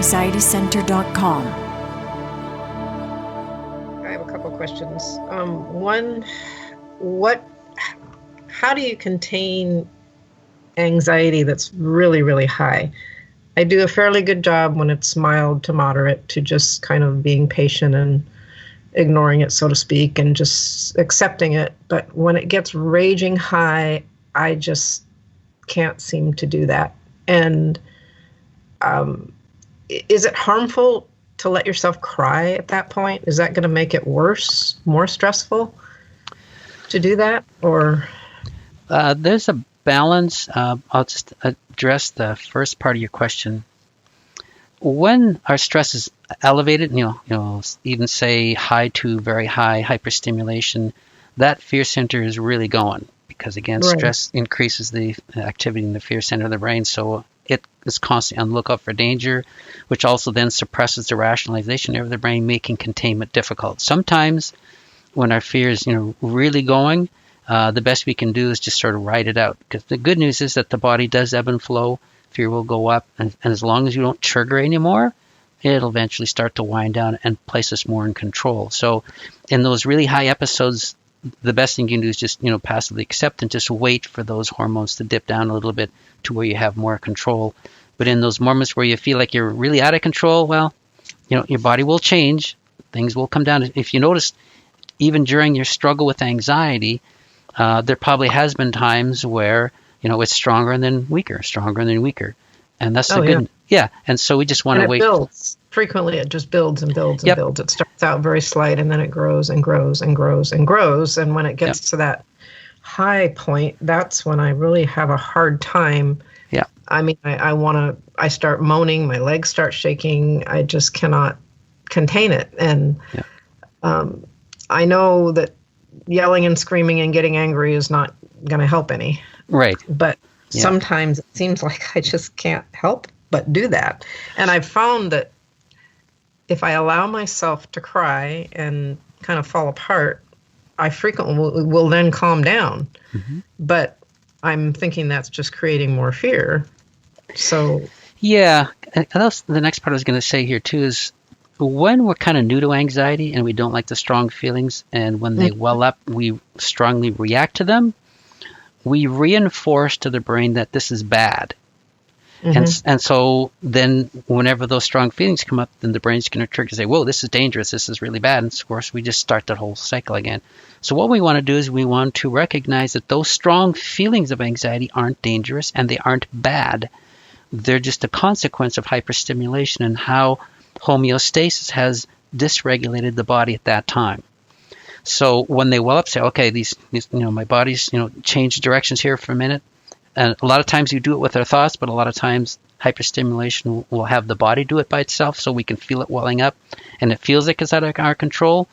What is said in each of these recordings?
theanxietycenter.com. I have a couple questions. One, how do you contain anxiety that's really, really high? I do a fairly good job when it's mild to moderate to just kind of being patient and ignoring it, so to speak, and just accepting it. But when it gets raging high, I just can't seem to do that. And is it harmful to let yourself cry at that point? Is that going to make it worse, more stressful to do that? Or there's a balance. I'll just address the first part of your question. When our stress is elevated, even say high to very high hyperstimulation, that fear center is really going because, again, Right. Stress increases the activity in the fear center of the brain. So it is constantly on the lookout for danger, which also then suppresses the rationalization of the brain, making containment difficult. Sometimes when our fear is, really going, the best we can do is just sort of ride it out. Because the good news is that the body does ebb and flow. Fear will go up. And as long as you don't trigger anymore, it'll eventually start to wind down and place us more in control. So in those really high episodes, the best thing you can do is just, passively accept and just wait for those hormones to dip down a little bit to where you have more control. But in those moments where you feel like you're really out of control, well, your body will change. Things will come down. If you notice, even during your struggle with anxiety, there probably has been times where, it's stronger and then weaker, And that's the good. Yeah. And so we just want to wait. It builds. Frequently, it just builds and builds and builds. It starts out very slight, and then it grows and grows and grows and grows. And when it gets to that high point, that's when I really have a hard time. Yeah. I mean, I start moaning, my legs start shaking. I just cannot contain it. And I know that yelling and screaming and getting angry is not going to help any. Right. But sometimes it seems like I just can't help but do that. And I've found that if I allow myself to cry and kind of fall apart, I frequently will then calm down. Mm-hmm. But I'm thinking that's just creating more fear. So yeah, and that's the next part I was going to say here too is when we're kind of new to anxiety and we don't like the strong feelings, and when they well up, we strongly react to them. We reinforce to the brain that this is bad. Mm-hmm. And so then whenever those strong feelings come up, then the brain's going to trigger and say, whoa, this is dangerous. This is really bad. And of course, we just start that whole cycle again. So what we want to do is we want to recognize that those strong feelings of anxiety aren't dangerous and they aren't bad. They're just a consequence of hyperstimulation and how homeostasis has dysregulated the body at that time. So when they well up, say, okay, these my body's, change directions here for a minute. And a lot of times you do it with our thoughts, but a lot of times hyperstimulation will have the body do it by itself so we can feel it welling up and it feels like it's out of our control.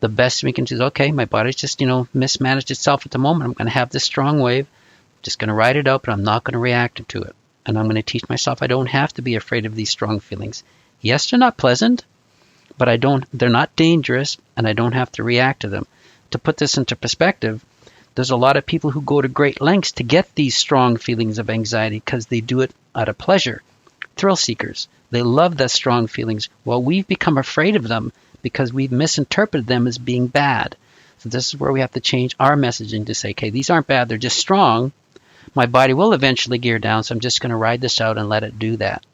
The best we can do is, okay, my body's just, mismanaged itself at the moment. I'm going to have this strong wave. I'm just going to ride it out, but I'm not going to react to it. And I'm going to teach myself I don't have to be afraid of these strong feelings. Yes, they're not pleasant, but they're not dangerous, and I don't have to react to them. To put this into perspective, there's a lot of people who go to great lengths to get these strong feelings of anxiety because they do it out of pleasure. Thrill seekers, they love the strong feelings. Well, we've become afraid of them because we've misinterpreted them as being bad. So this is where we have to change our messaging to say, okay, these aren't bad, they're just strong. My body will eventually gear down, so I'm just going to ride this out and let it do that.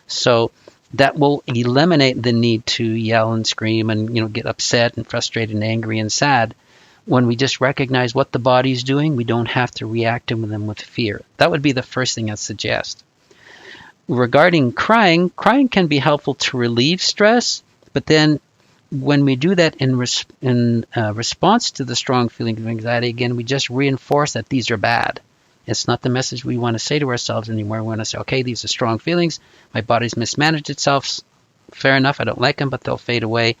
So that will eliminate the need to yell and scream and get upset and frustrated and angry and sad. When we just recognize what the body's doing, we don't have to react to them with fear. That would be the first thing I'd suggest. Regarding crying can be helpful to relieve stress, but then when we do that in response to the strong feeling of anxiety, again, we just reinforce that these are bad. It's not the message we want to say to ourselves anymore. We want to say, okay, these are strong feelings. My body's mismanaged itself. Fair enough, I don't like them, but they'll fade away.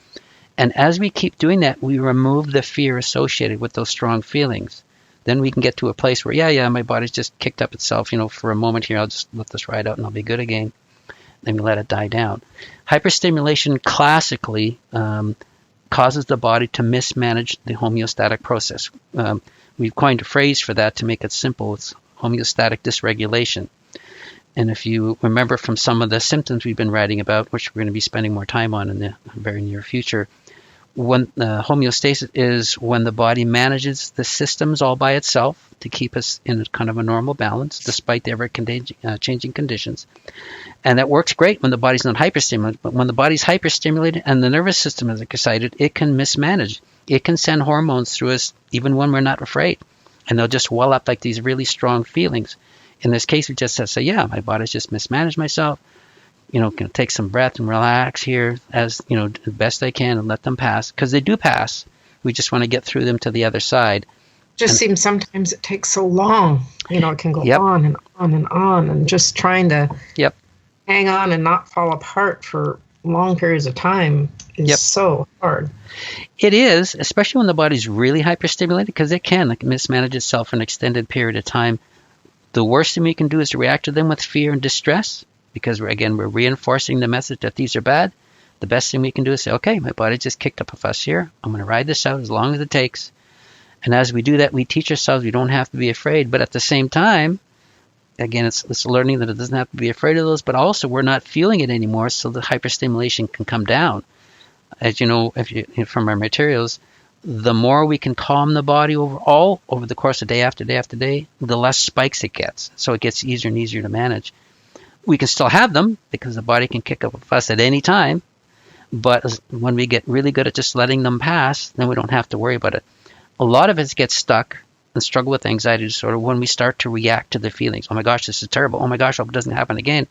And as we keep doing that, we remove the fear associated with those strong feelings. Then we can get to a place where, my body's just kicked up itself, for a moment here, I'll just let this ride out and I'll be good again. Then we let it die down. Hyperstimulation classically causes the body to mismanage the homeostatic process. We've coined a phrase for that to make it simple. It's homeostatic dysregulation. And if you remember from some of the symptoms we've been writing about, which we're going to be spending more time on in the very near future, when homeostasis is when the body manages the systems all by itself to keep us in kind of a normal balance despite the ever-changing conditions. And that works great when the body's not hyperstimulated. But when the body's hyperstimulated and the nervous system is excited, it can mismanage. It can send hormones through us even when we're not afraid. And they'll just well up like these really strong feelings. In this case, we just have to say, yeah, my body's just mismanaged myself. Can take some breath and relax here as, the best I can and let them pass. Because they do pass. We just want to get through them to the other side. Just seems sometimes it takes so long. It can go on and on and on. And just trying to hang on and not fall apart for long periods of time is so hard. It is, especially when the body's really hyperstimulated, because it can mismanage itself for an extended period of time. The worst thing we can do is to react to them with fear and distress, because we're reinforcing the message that these are bad. The best thing we can do is say, okay, my body just kicked up a fuss here. I'm going to ride this out as long as it takes. And as we do that, we teach ourselves we don't have to be afraid. But at the same time, again, it's learning that it doesn't have to be afraid of those, but also we're not feeling it anymore, so the hyperstimulation can come down. As you know, from our materials, the more we can calm the body over the course of day after day after day, the less spikes it gets. So it gets easier and easier to manage. We can still have them because the body can kick up a fuss at any time. But when we get really good at just letting them pass, then we don't have to worry about it. A lot of us get stuck and struggle with anxiety disorder when we start to react to the feelings. Oh my gosh, this is terrible. Oh my gosh, I hope it doesn't happen again.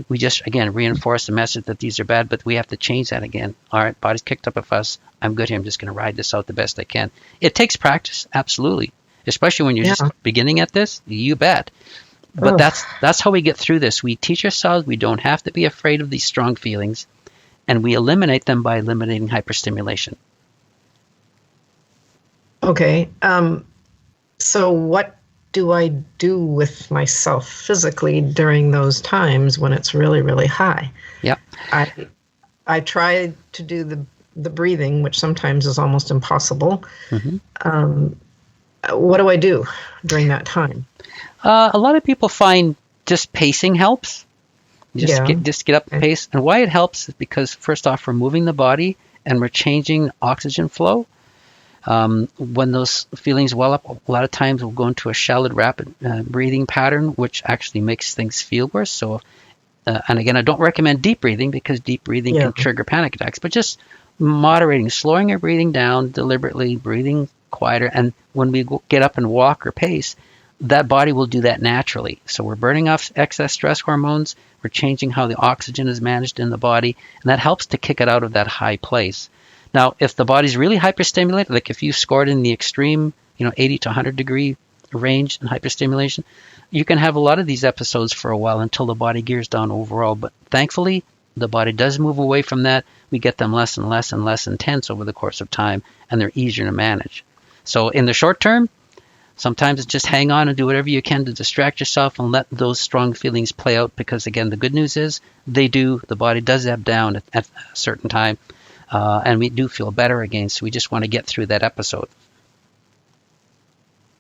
We just, again, reinforce the message that these are bad, but we have to change that again. All right, body's kicked up a fuss. I'm good here. I'm just going to ride this out the best I can. It takes practice, absolutely. Especially when you're just beginning at this, you bet. But that's how we get through this. We teach ourselves we don't have to be afraid of these strong feelings, and we eliminate them by eliminating hyperstimulation. Okay. So what do I do with myself physically during those times when it's really, really high? Yep. I try to do the breathing, which sometimes is almost impossible. Mm-hmm. What do I do during that time? A lot of people find just pacing helps. Just get up and pace. And why it helps is because, first off, we're moving the body and we're changing oxygen flow. When those feelings well up, a lot of times we'll go into a shallow, rapid breathing pattern, which actually makes things feel worse. So, and again, I don't recommend deep breathing because deep breathing can trigger panic attacks, but just moderating, slowing our breathing down deliberately, breathing quieter. And when we get up and walk or pace, that body will do that naturally. So we're burning off excess stress hormones. We're changing how the oxygen is managed in the body, and that helps to kick it out of that high place. Now, if the body's really hyperstimulated, like if you scored in the extreme, 80 to 100 degree range in hyperstimulation, you can have a lot of these episodes for a while until the body gears down overall. But thankfully, the body does move away from that. We get them less and less and less intense over the course of time, and they're easier to manage. So in the short term, sometimes it's just hang on and do whatever you can to distract yourself and let those strong feelings play out, because, again, the good news is the body does ebb down at a certain time. And we do feel better again, so we just want to get through that episode.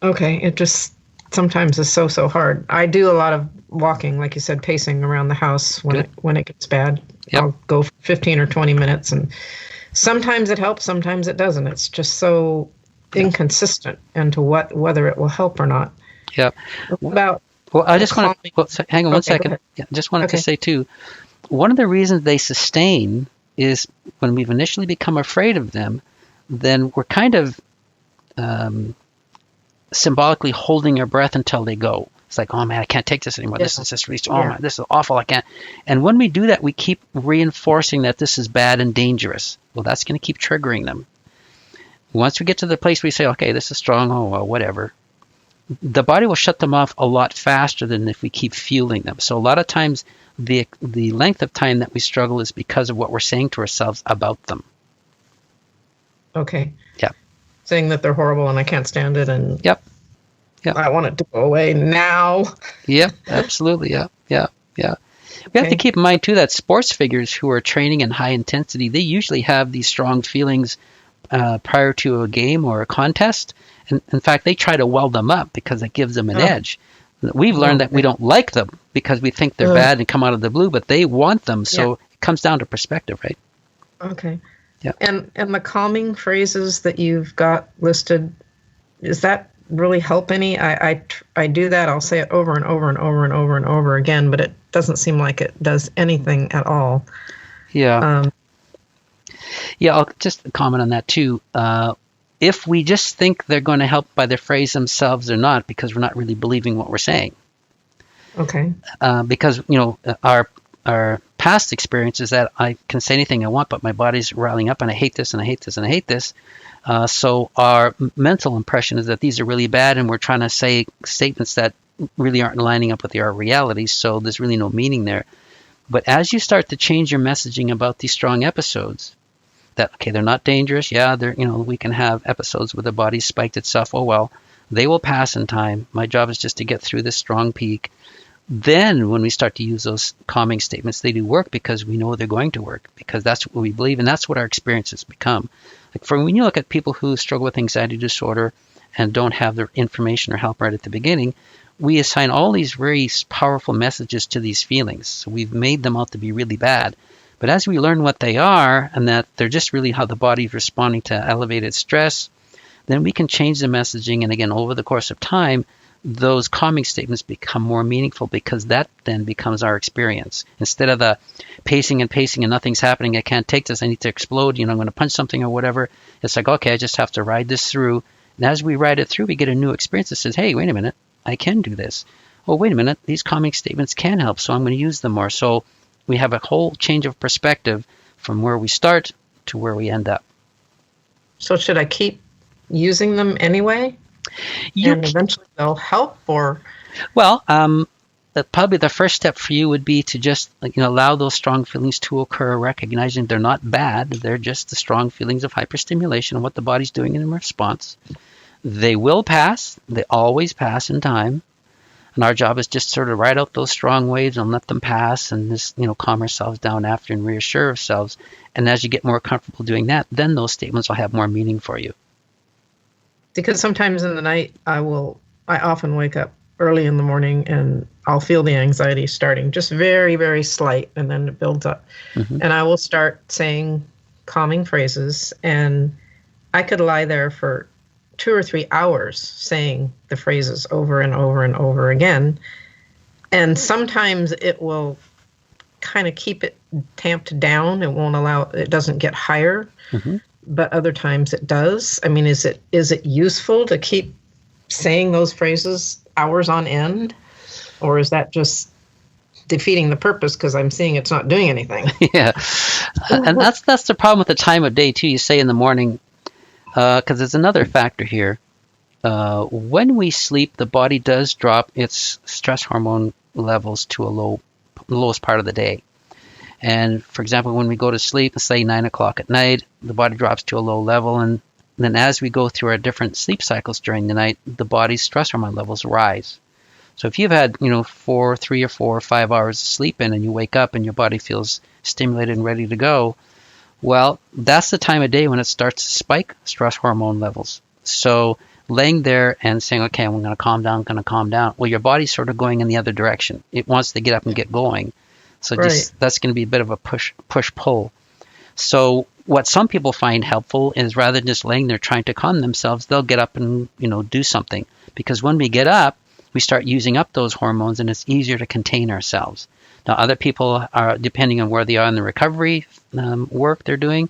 Okay, it just sometimes is so hard. I do a lot of walking, like you said, pacing around the house when it gets bad. Yep. I'll go for 15 or 20 minutes, and sometimes it helps, sometimes it doesn't. It's just so inconsistent into whether it will help or not. Yep. I just want to hang on one second. Yeah, just wanted to say too, one of the reasons they sustain is when we've initially become afraid of them, then we're kind of symbolically holding our breath until they go. It's like, oh man, I can't take this anymore. This is just really, man, this is awful. I can't. And when we do that, we keep reinforcing that this is bad and dangerous. Well, that's going to keep triggering them. Once we get to the place where we say, okay, this is strong, oh well, whatever, the body will shut them off a lot faster than if we keep fueling them. So a lot of times the length of time that we struggle is because of what we're saying to ourselves about them. Okay. Yeah. Saying that they're horrible and I can't stand it, and Yep. I want it to go away now. Yep, absolutely. Yeah. We have to keep in mind too that sports figures who are training in high intensity, they usually have these strong feelings prior to a game or a contest. And in fact, they try to weld them up because it gives them an edge. We've learned that we don't like them because we think they're bad and come out of the blue, but they want them. So it comes down to perspective, right? Okay. Yeah. And the calming phrases that you've got listed, does that really help any? I do that. I'll say it over and over and over and over and over again, but it doesn't seem like it does anything at all. Yeah. I'll just comment on that too. If we just think they're going to help by the phrase themselves or not, because we're not really believing what we're saying. Okay. Because, our past experience is that I can say anything I want, but my body's riling up and I hate this and I hate this and I hate this. So our mental impression is that these are really bad and we're trying to say statements that really aren't lining up with our reality. So there's really no meaning there. But as you start to change your messaging about these strong episodes, that, okay, they're not dangerous. Yeah, we can have episodes where the body spiked itself. Oh, well, they will pass in time. My job is just to get through this strong peak. Then when we start to use those calming statements, they do work because we know they're going to work, because that's what we believe, and that's what our experiences become. Like when you look at people who struggle with anxiety disorder and don't have their information or help right at the beginning, we assign all these very powerful messages to these feelings. So we've made them out to be really bad. But as we learn what they are, and that they're just really how the body is responding to elevated stress, then we can change the messaging. And again, over the course of time, those calming statements become more meaningful, because that then becomes our experience. Instead of the pacing and nothing's happening, I can't take this, I need to explode, I'm going to punch something or whatever. It's like, okay, I just have to ride this through. And as we ride it through, we get a new experience that says, hey, wait a minute, I can do this. Oh, wait a minute, these calming statements can help, so I'm going to use them more. So we have a whole change of perspective from where we start to where we end up. So should I keep using them anyway? And eventually they'll help, or? Well, probably the first step for you would be to just allow those strong feelings to occur, recognizing they're not bad. They're just the strong feelings of hyperstimulation and what the body's doing in response. They will pass. They always pass in time. And our job is just sort of ride out those strong waves and let them pass, and just calm ourselves down after and reassure ourselves. And as you get more comfortable doing that, then those statements will have more meaning for you. Because sometimes in the night, I often wake up early in the morning and I'll feel the anxiety starting, just very, very slight, and then it builds up. Mm-hmm. And I will start saying calming phrases, and I could lie there for 2 or 3 hours saying the phrases over and over and over again. And sometimes it will kind of keep it tamped down. It doesn't get higher. Mm-hmm. But other times it does. I mean, is it useful to keep saying those phrases hours on end? Or is that just defeating the purpose because I'm seeing it's not doing anything? Yeah. And that's the problem with the time of day, too. You say in the morning, because there's another factor here. When we sleep, the body does drop its stress hormone levels to lowest part of the day. And for example, when we go to sleep, say 9 o'clock at night, the body drops to a low level. And then as we go through our different sleep cycles during the night, the body's stress hormone levels rise. So if you've had, 3 or 4 or 5 hours of sleep in, and you wake up and your body feels stimulated and ready to go, well, that's the time of day when it starts to spike stress hormone levels. So laying there and saying, okay, I'm going to calm down, well, your body's sort of going in the other direction. It wants to get up and get going. So that's going to be a bit of a push-pull. So what some people find helpful is, rather than just laying there trying to calm themselves, they'll get up and, do something. Because when we get up, we start using up those hormones, and it's easier to contain ourselves. Now, other people are, depending on where they are in the recovery work they're doing,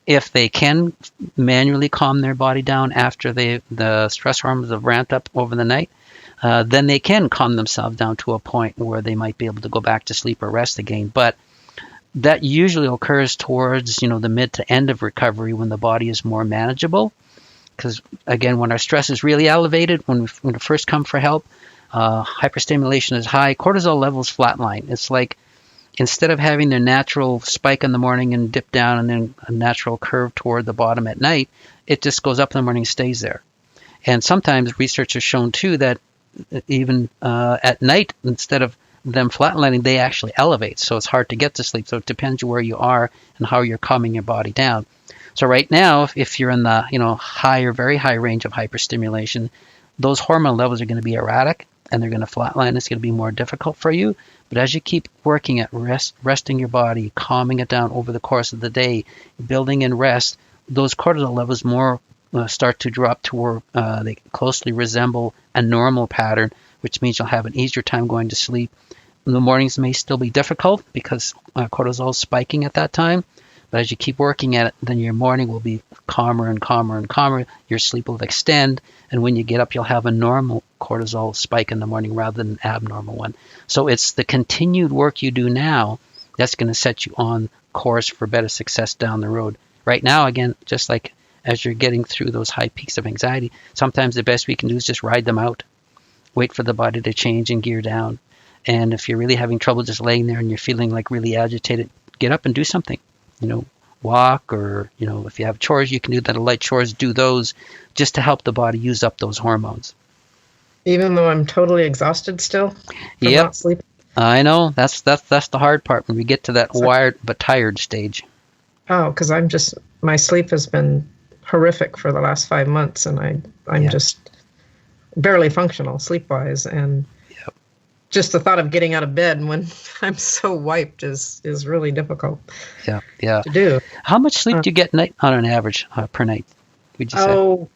if they can manually calm their body down after the stress hormones have ramped up over the night, then they can calm themselves down to a point where they might be able to go back to sleep or rest again. But that usually occurs towards, the mid to end of recovery, when the body is more manageable. Because again, when our stress is really elevated, when we first come for help, hyperstimulation is high, cortisol levels flatline. It's like, instead of having their natural spike in the morning and dip down and then a natural curve toward the bottom at night, it just goes up in the morning and stays there. And sometimes research has shown too that even at night, instead of them flatlining, they actually elevate. So it's hard to get to sleep. So it depends where you are and how you're calming your body down. So right now, if you're in the high or very high range of hyperstimulation, those hormone levels are going to be erratic. and they're going to flatline. It's going to be more difficult for you. But as you keep working at resting your body, calming it down over the course of the day, building in rest, those cortisol levels more start to drop to where they closely resemble a normal pattern, which means you'll have an easier time going to sleep. The mornings may still be difficult because cortisol is spiking at that time. But as you keep working at it, then your morning will be calmer and calmer and calmer. Your sleep will extend. And when you get up, you'll have a normal cortisol spike in the morning rather than an abnormal one. So it's the continued work you do now that's going to set you on course for better success down the road. Right now, again, just like as you're getting through those high peaks of anxiety, sometimes the best we can do is just ride them out. Wait for the body to change and gear down. And if you're really having trouble just laying there and you're feeling like really agitated, get up and do something. Walk, or, if you have chores, you can do that. Light chores, do those just to help the body use up those hormones. Even though I'm totally exhausted still from not sleeping? I know. That's the hard part when we get to that wired but tired stage. Oh, because my sleep has been horrific for the last 5 months, and I'm just barely functional sleep-wise, and just the thought of getting out of bed when I'm so wiped is really difficult to do. How much sleep do you get on an average per night, would you say?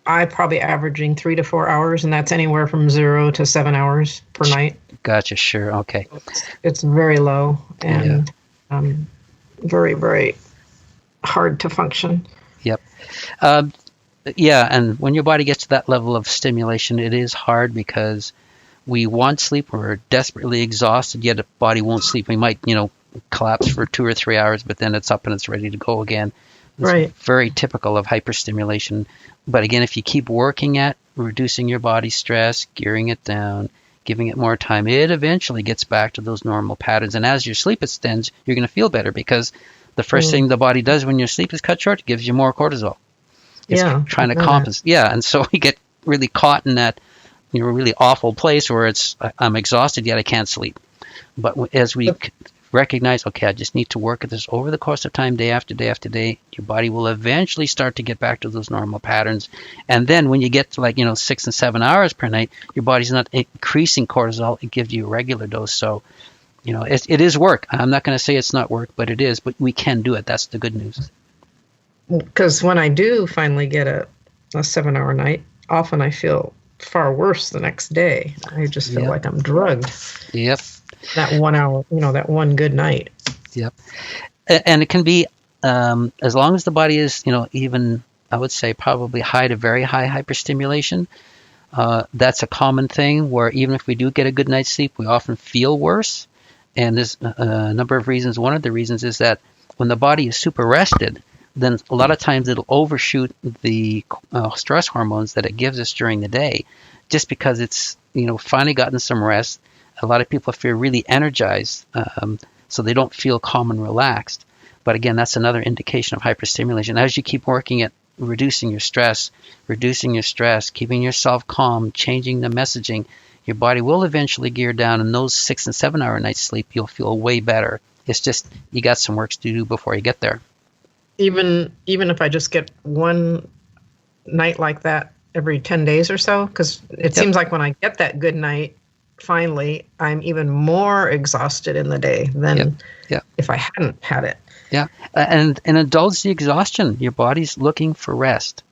I'm probably averaging 3 to 4 hours, and that's anywhere from 0 to 7 hours per night. Gotcha, sure, okay. It's very low, and very, very hard to function. Yep. And when your body gets to that level of stimulation, it is hard because we want sleep. We're desperately exhausted, yet the body won't sleep. We might, collapse for 2 or 3 hours, but then it's up and it's ready to go again. It's very typical of hyperstimulation. But again, if you keep working at reducing your body stress, gearing it down, giving it more time, it eventually gets back to those normal patterns. And as your sleep extends, you're going to feel better because the first thing the body does when your sleep is cut short, it gives you more cortisol. It's trying to compensate. Yeah, and so we get really caught in that really awful place where I'm exhausted, yet I can't sleep. But as we recognize, okay, I just need to work at this over the course of time, day after day after day, your body will eventually start to get back to those normal patterns. And then when you get to 6 and 7 hours per night, your body's not increasing cortisol. It gives you a regular dose. So, it is work. I'm not going to say it's not work, but it is. But we can do it. That's the good news. Because when I do finally get a 7-hour night, often I feel far worse the next day. I just feel like I'm drugged. Yep. That 1 hour, that one good night. Yep. And it can be, as long as the body is, even, I would say, probably high to very high hyperstimulation, that's a common thing where even if we do get a good night's sleep, we often feel worse. And there's a number of reasons. One of the reasons is that when the body is super rested, then a lot of times it'll overshoot the stress hormones that it gives us during the day, just because it's finally gotten some rest. A lot of people feel really energized, so they don't feel calm and relaxed. But again, that's another indication of hyperstimulation. As you keep working at reducing your stress, keeping yourself calm, changing the messaging, your body will eventually gear down, and those 6 and 7 hour nights sleep, you'll feel way better. It's just you got some work to do before you get there. Even if I just get one night like that every 10 days or so, because it seems like when I get that good night, finally, I'm even more exhausted in the day than if I hadn't had it. Yeah, and indulge the exhaustion. Your body's looking for rest.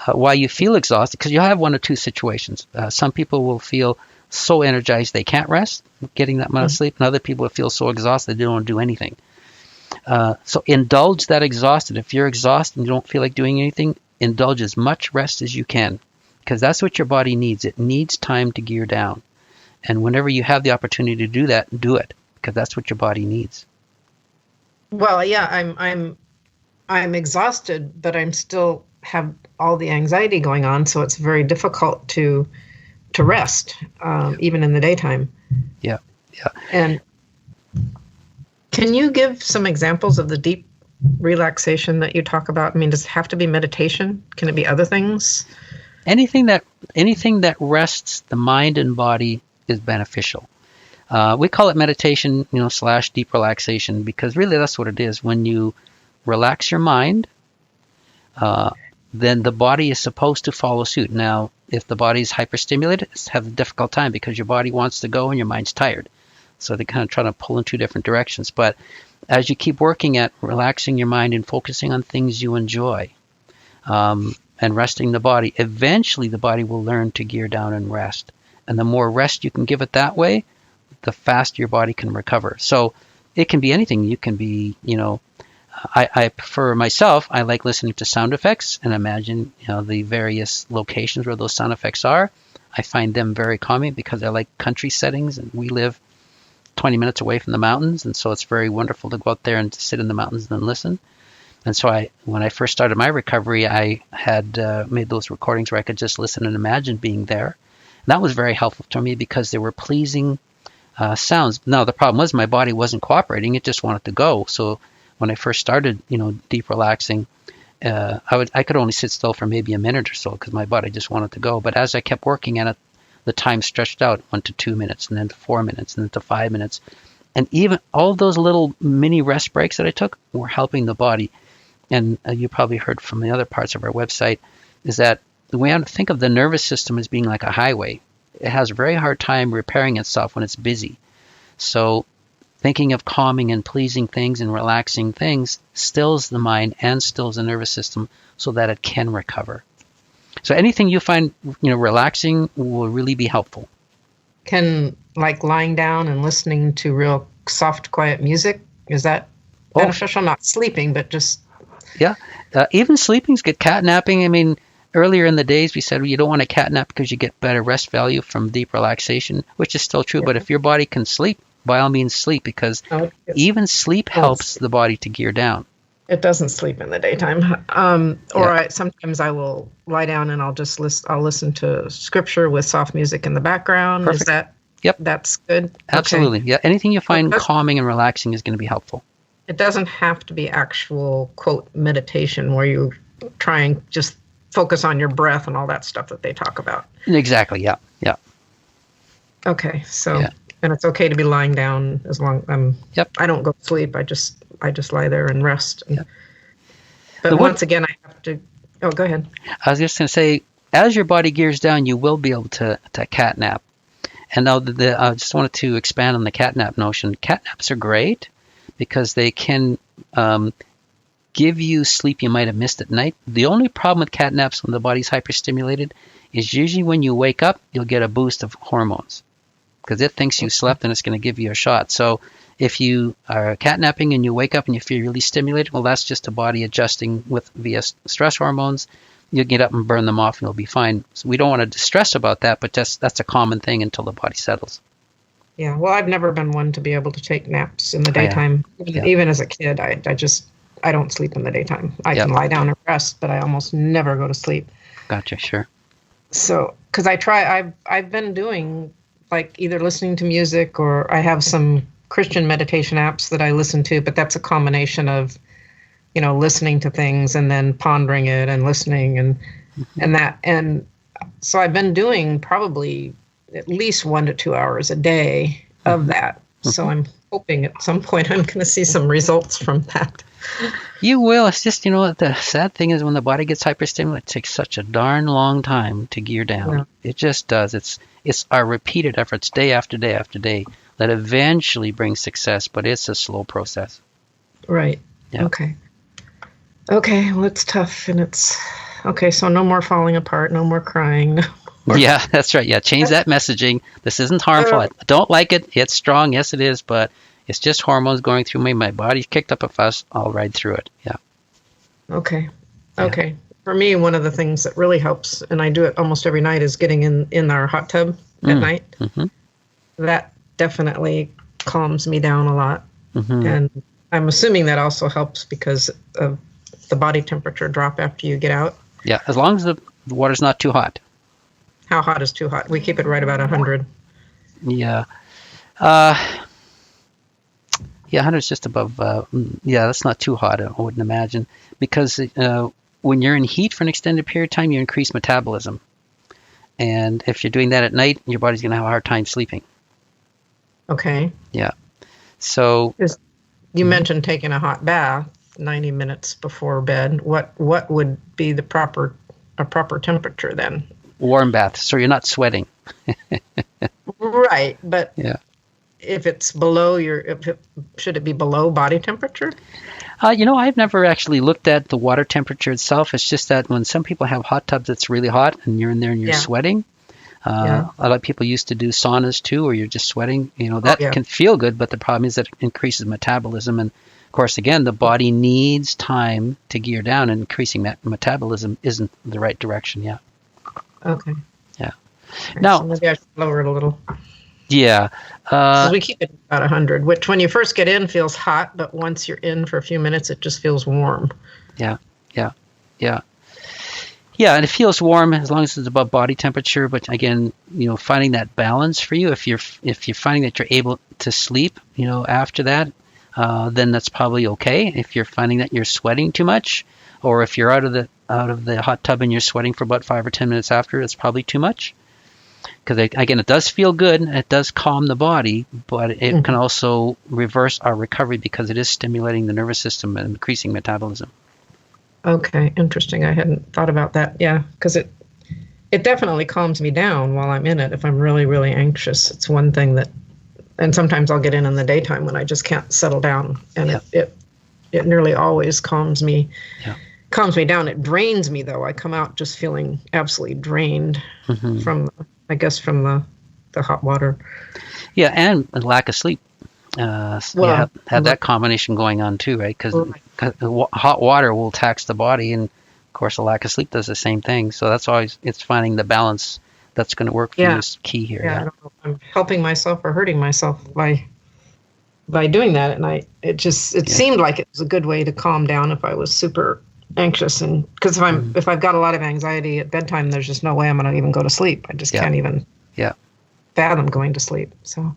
Why you feel exhausted, because you'll have one or two situations. Some people will feel so energized they can't rest, getting that amount of sleep, and other people will feel so exhausted they don't do anything. So indulge that exhaustion. If you're exhausted and you don't feel like doing anything, indulge as much rest as you can, because that's what your body needs. It needs time to gear down. And whenever you have the opportunity to do that, do it, because that's what your body needs. Well, yeah, I'm exhausted, but I'm still have all the anxiety going on, so it's very difficult to rest, even in the daytime. Yeah. And can you give some examples of the deep relaxation that you talk about? I mean, does it have to be meditation? Can it be other things? Anything that rests the mind and body is beneficial. We call it meditation, / deep relaxation, because really that's what it is. When you relax your mind, then the body is supposed to follow suit. Now, if the body is hyperstimulated, it's have a difficult time because your body wants to go and your mind's tired. So they kind of try to pull in two different directions. But as you keep working at relaxing your mind and focusing on things you enjoy, and resting the body, eventually the body will learn to gear down and rest. And the more rest you can give it that way, the faster your body can recover. So it can be anything. You can be, I prefer myself, I like listening to sound effects and imagine, the various locations where those sound effects are. I find them very calming because I like country settings, and we live 20 minutes away from the mountains, and so it's very wonderful to go out there and to sit in the mountains and listen. And so when I first started my recovery, I had made those recordings where I could just listen and imagine being there. And that was very helpful to me because they were pleasing sounds. Now, the problem was my body wasn't cooperating. It just wanted to go. So when I first started, deep relaxing, I could only sit still for maybe a minute or so because my body just wanted to go. But as I kept working at it, the time stretched out 1 to 2 minutes, and then to 4 minutes, and then to 5 minutes. And even all those little mini rest breaks that I took were helping the body. And you probably heard from the other parts of our website, is that we have to think of the nervous system as being like a highway. It has a very hard time repairing itself when it's busy. So thinking of calming and pleasing things and relaxing things stills the mind and stills the nervous system so that it can recover. So anything you find, relaxing will really be helpful. Can, like, lying down and listening to real soft, quiet music, is that beneficial? Not sleeping, but just... Yeah. Even sleeping's good. Catnapping, I mean, earlier in the days we said you don't want to catnap because you get better rest value from deep relaxation, which is still true. Yeah. But if your body can sleep, by all means sleep, because even sleep helps the body to gear down. It doesn't sleep in the daytime. Sometimes I will lie down and I'll listen to scripture with soft music in the background. Perfect. Is that? Yep. That's good. Absolutely. Okay. Yeah. Anything you find calming and relaxing is going to be helpful. It doesn't have to be actual, quote, meditation where you try and just focus on your breath and all that stuff that they talk about. Exactly. Yeah. Yeah. Okay. So, and it's okay to be lying down as long I don't go to sleep. I just lie there and rest. But once again, I have to. Oh, go ahead. I was just going to say, as your body gears down, you will be able to catnap. And now I just wanted to expand on the catnap notion. Catnaps are great because they can give you sleep you might have missed at night. The only problem with catnaps when the body's hyperstimulated is usually when you wake up, you'll get a boost of hormones because it thinks you slept and it's going to give you a shot. So if you are catnapping and you wake up and you feel really stimulated, well, that's just the body adjusting via stress hormones. You'll get up and burn them off and you'll be fine. So we don't want to distress about that, but that's a common thing until the body settles. Yeah, well, I've never been one to be able to take naps in the daytime. Even as a kid, I don't sleep in the daytime. I can lie down and rest, but I almost never go to sleep. Gotcha, sure. So, because I've been doing, like, either listening to music or I have some Christian meditation apps that I listen to, but that's a combination of, listening to things and then pondering it and listening and that. And so I've been doing probably at least 1 to 2 hours a day of that. So I'm hoping at some point I'm going to see some results from that. You will. It's just, the sad thing is when the body gets hyperstimulated, it takes such a darn long time to gear down. Yeah. It just does. It's our repeated efforts day after day after day that eventually brings success, but it's a slow process. Right. Yeah. Okay, well, it's tough, and so no more falling apart, no more crying. Yeah, that's right. Yeah, change that messaging. This isn't harmful. I don't like it. It's strong. Yes, it is, but it's just hormones going through me. My body's kicked up a fuss. I'll ride through it. Yeah. Okay. For me, one of the things that really helps, and I do it almost every night, is getting in our hot tub at night. Mm-hmm. That definitely calms me down a lot. Mm-hmm. And I'm assuming that also helps because of the body temperature drop after you get out. Yeah, as long as the water's not too hot. How hot is too hot? We keep it right about 100. Yeah. 100 is just above. That's not too hot, I wouldn't imagine. Because when you're in heat for an extended period of time, you increase metabolism. And if you're doing that at night, your body's going to have a hard time sleeping. Okay. Yeah. So... You mentioned taking a hot bath. 90 minutes before bed, what would be a proper temperature then? Warm bath, so you're not sweating. Right, but Yeah. if it's below should it be below body temperature? I've never actually looked at the water temperature itself. It's just that when some people have hot tubs that's really hot and you're in there and you're sweating, a lot of people used to do saunas too, where you're just sweating. That can feel good, but the problem is that it increases metabolism. And of course, again, the body needs time to gear down, and increasing that metabolism isn't the right direction yet. Okay. Yeah. Right, Now, so maybe I should lower it a little. Yeah. So we keep it about 100, which when you first get in feels hot, but once you're in for a few minutes, it just feels warm. Yeah. And it feels warm as long as it's above body temperature. But again, finding that balance for you, if you're finding that you're able to sleep, after that, then that's probably okay. If you're finding that you're sweating too much, or if you're out of the hot tub and you're sweating for about 5 or 10 minutes after, it's probably too much. Because again, it does feel good, and it does calm the body, but it can also reverse our recovery because it is stimulating the nervous system and increasing metabolism. Okay, interesting. I hadn't thought about that. Yeah, because it definitely calms me down while I'm in it. If I'm really, really anxious, it's one thing that, and sometimes I'll get in the daytime when I just can't settle down, and it nearly always calms me. Yeah. Calms me down. It drains me though. I come out just feeling absolutely drained from the hot water. Yeah, and a lack of sleep. Have that combination going on too, right? Because hot water will tax the body, and of course, a lack of sleep does the same thing. So that's always, it's finding the balance that's going to work for you is key here. Yeah, I don't know if I'm helping myself or hurting myself by doing that, and it seemed like it was a good way to calm down if I was super anxious, and because if I've got a lot of anxiety at bedtime, there's just no way I'm going to even go to sleep. I just can't even fathom going to sleep. So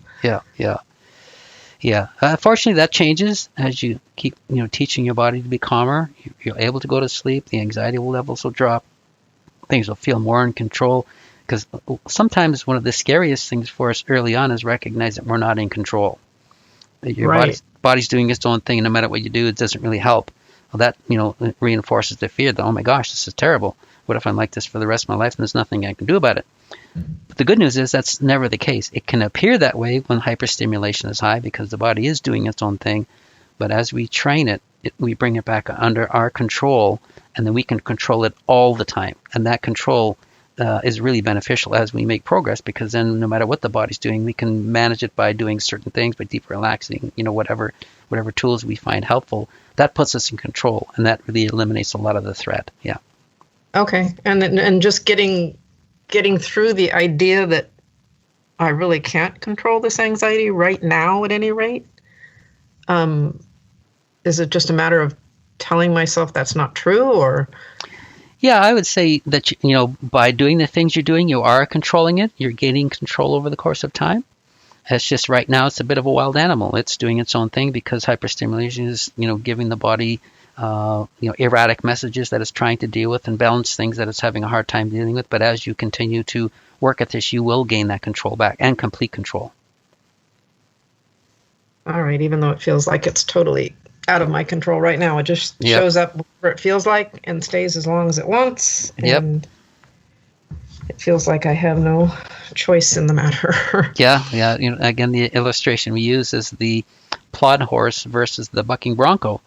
fortunately, that changes as you keep teaching your body to be calmer. You're able to go to sleep. The anxiety levels will drop. Things will feel more in control. Because sometimes one of the scariest things for us early on is recognize that we're not in control. That your body's doing its own thing, and no matter what you do, it doesn't really help. Well, that it reinforces the fear that, oh my gosh, this is terrible. What if I'm like this for the rest of my life and there's nothing I can do about it? But the good news is that's never the case. It can appear that way when hyperstimulation is high because the body is doing its own thing. But as we train it, we bring it back under our control, and then we can control it all the time. And that control is really beneficial as we make progress, because then no matter what the body's doing, we can manage it by doing certain things, by deep relaxing, whatever tools we find helpful. That puts us in control, and that really eliminates a lot of the threat. Yeah. Okay, and just getting through the idea that I really can't control this anxiety right now at any rate. Is it just a matter of telling myself that's not true, or? Yeah, I would say that, by doing the things you're doing, you are controlling it. You're gaining control over the course of time. It's just right now it's a bit of a wild animal. It's doing its own thing because hyperstimulation is, giving the body, erratic messages that it's trying to deal with and balance things that it's having a hard time dealing with. But as you continue to work at this, you will gain that control back and complete control. All right, even though it feels like it's totally out of my control right now, it just shows up where it feels like and stays as long as it wants. And it feels like I have no choice in the matter. Again, the illustration we use is the plod horse versus the bucking bronco.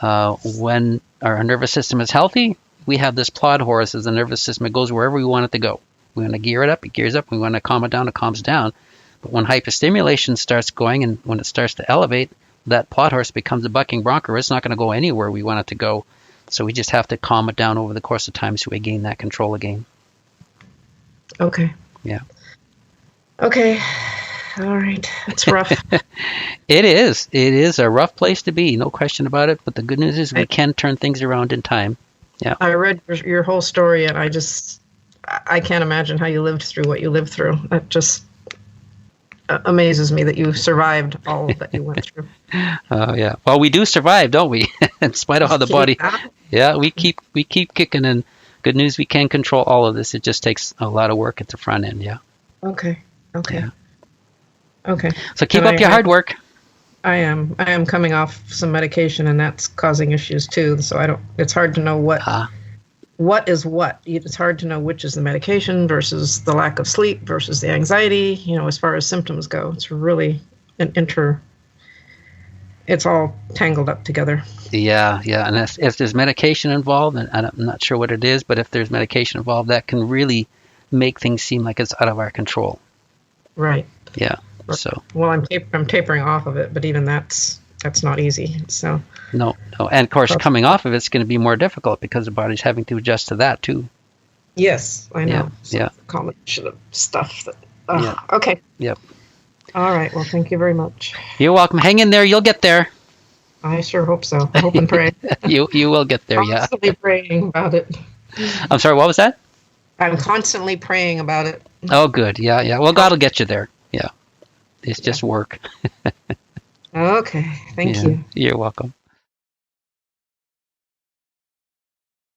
When our nervous system is healthy, we have this plod horse as the nervous system. It goes wherever we want it to go. We want to gear it up, it gears up. We want to calm it down, it calms down. But when hyperstimulation starts going and when it starts to elevate, that plod horse becomes a bucking bronco. It's not going to go anywhere we want it to go. So we just have to calm it down over the course of time so we gain that control again. Okay. Yeah. Okay. All right. It's rough. It is. It is a rough place to be, no question about it. But the good news is we can turn things around in time. Yeah. I read your whole story, and I can't imagine how you lived through what you lived through. It just amazes me that you survived all that you went through. Oh yeah. Well, we do survive, don't we? In spite of how the body. Yeah, we keep kicking, and good news, we can control all of this. It just takes a lot of work at the front end. Yeah. Okay. Yeah. Okay. So keep up your hard work. I am coming off some medication, and that's causing issues too. So it's hard to know what is what. It's hard to know which is the medication versus the lack of sleep versus the anxiety, as far as symptoms go. It's really it's all tangled up together. Yeah. And if there's medication involved, and I'm not sure what it is, but if there's medication involved, that can really make things seem like it's out of our control. Right. Yeah. So. Well, I'm tapering off of it, but even that's not easy. So. No. And of course, coming off of it's going to be more difficult because the body's having to adjust to that too. Yes, I know. Yeah. It's a combination of stuff that. Yeah. Okay. Yep. All right. Well, thank you very much. You're welcome. Hang in there. You'll get there. I sure hope so. I hope and pray. You will get there. Yeah. Constantly praying about it. I'm sorry. What was that? I'm constantly praying about it. Oh, good. Yeah. Well, God will get you there. Yeah. It's just work. Okay. Thank you. You're welcome.